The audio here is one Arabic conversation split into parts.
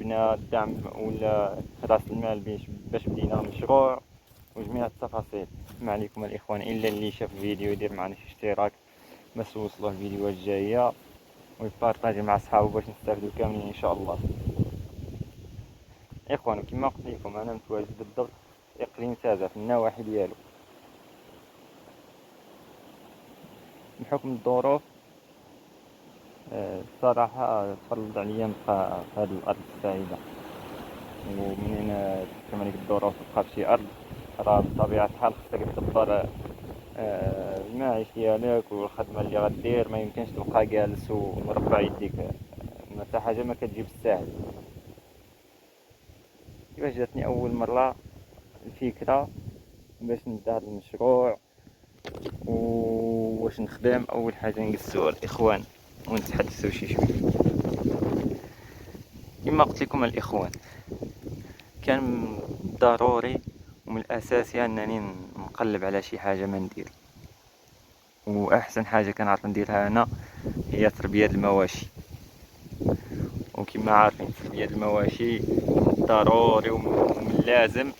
جبنا الدعم ولا راس المال باش بدينا المشروع وجميع التفاصيل. ما عليكم الاخوان الا اللي شاف الفيديو يدير معنا شي اشتراك باش توصلوا الفيديوهات الجايه ويبارطاجي مع صحابه باش نستافدوا كاملين ان شاء الله. اخوان كما قلت لكم انا متواجد بالضبط في اقليم تازة في النواحي ديالو. بحكم الظروف الصراحه تفرض عليا نبقى في هذه الارض السعيده، ومنين كما ديك الظروف تبقى في شي ارض راه بطبيعه الحال خصك تدبر المعيش ديالك والخدمه اللي غدير. ما يمكنش تبقى جالس ومربع يديك، حتى حاجه ما كتجي بالساهل. كيفاش جاتني اول مره الفكره باش نبدا هذا المشروع واش نخدم؟ اول حاجه نجلسوا الاخوان ونتحدثوا شي شويه. كما قلت لكم الاخوان كان ضروري ومن الاساسي انني نقلب على شي حاجه ما ندير، واحسن حاجه كنعرف نديرها انا هي تربيه المواشي. وكما عارفين تربيه المواشي ضروري ومن لازم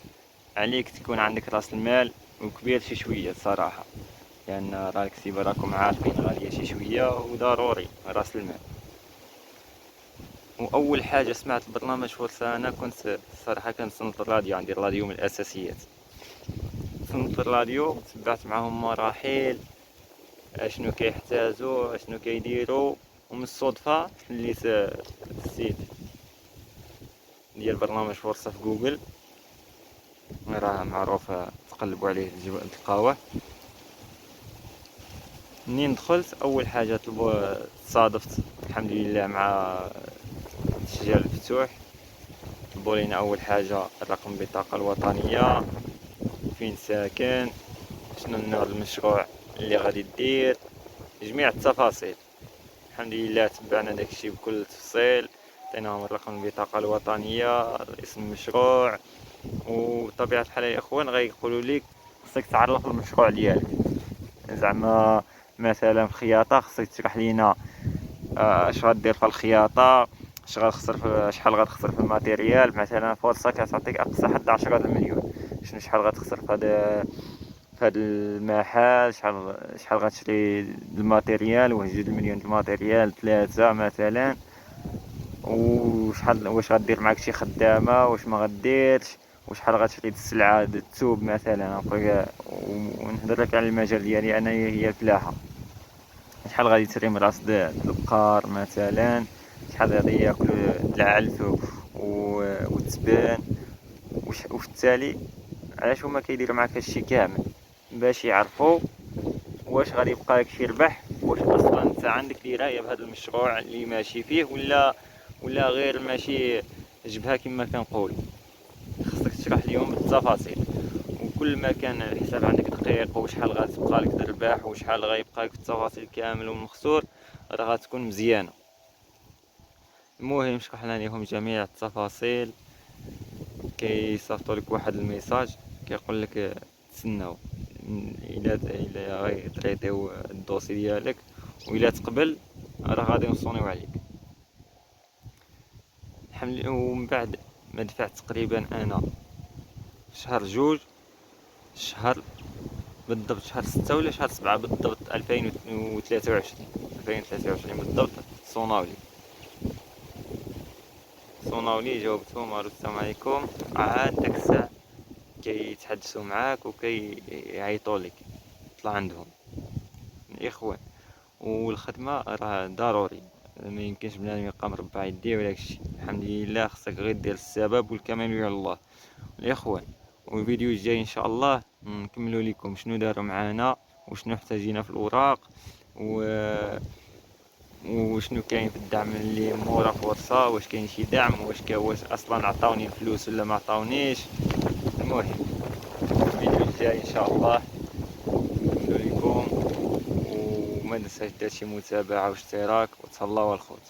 عليك تكون عندك راس المال وكبير شي شويه صراحه، لان راك سيبا راكم عارفين غاليه شي شويه وضروري راس المال. واول حاجه سمعت البرنامج فرصه انا كنت الصراحه كنصنت الراديو، عندي الراديو من الاساسيات. صنت الراديو تبعت معهم مراحل اشنو كيحتاجوا اشنو كيديروا، ومن الصدفه خليت السيت ديال برنامج فرصه في جوجل، راه معروف تقلبوا عليه تلقاوه. منين دخلت اول حاجه تصادفت الحمد لله مع التسجيل المفتوح. طلبوا لينا اول حاجه رقم البطاقه الوطنيه، فين ساكن، شنو النوع المشروع اللي غادي دير، جميع التفاصيل. الحمد لله تبعنا داكشي بكل تفصيل، عطيناهم الرقم البطاقه الوطنيه، اسم المشروع. وطبيعه الحال يا اخوان غيقولوا لك خصك تعرف المشروع ديالك، زعما مثلا في الخياطه خصك تشرح لينا اش غدير في الخياطه، اش غتخسر في شحال غتخسر في الماتيريال. مثلا فرصه كتعطيك اقصى حد 10 المليون، شحال غتخسر في هذا المحل، شحال غتشري الماتيريال، واش 2 المليون الماتيريال 3 مثلا، وشحال واش غدير معاك شي خدامه واش ما غديرش، وشحال غتشري السلعه الثوب مثلا. ونهضر لك على المجال ديالي انا هي الفلاحه، شحال غادي تشري من راس البقار مثلا، شحال غادي ياكلوا العلف والتبان. وفي التالي علاش هما كيديروا معاك هادشي كامل؟ باش يعرفوا واش غادي يبقى لك شي ربح، واش اصلا انت عندك درايه بهذا المشروع اللي ماشي فيه، ولا غير ماشي جبهه كما كنقول. خصك تشرح لهم بالتفاصيل، وكل ما كان الحساب عندك دقيق وشحال غتبقى لك تربح وشحال غيبقى لك التفاصيل كامل والمخسور راه غتكون مزيانه. المهم شرحنا لهم جميع التفاصيل، كيصيفطوا لك واحد الميساج كيقول لك تسناو الى غيطريطيو الدوسي ديالك، وإلا تقبل راه غادي نصونيو عليك. ومن بعد ما دفعت تقريبا انا شهر جوج، شهر بالضبط شهر 6 ولا شهر 7 بالضبط 2023 بالضبط صوناولي جاوبتهم قالوا السلام عليكم. عاد داك الساعة كيتحدثوا معاك وكيعيطوا لك طلع عندهم الاخوان. والخدمه راه ضروري، ما يمكنش بنادم يبقى مربع يديه ولا داكشي. الحمد لله خصك غير دير السبب والكمال على الله الاخوان. والفيديو الجاي ان شاء الله نكملوا لكم شنو داروا معانا وشنو احتاجينا في الاوراق وشنو كاين في الدعم اللي مورا فرصه، واش كاين شي دعم، واش اصلا عطاوني الفلوس ولا ما عطاونيش. المهم الفيديو الجاي ان شاء الله نكملوا لكم، وما ننساش دير شي متابعه واشتراك وتهلاو الخوت.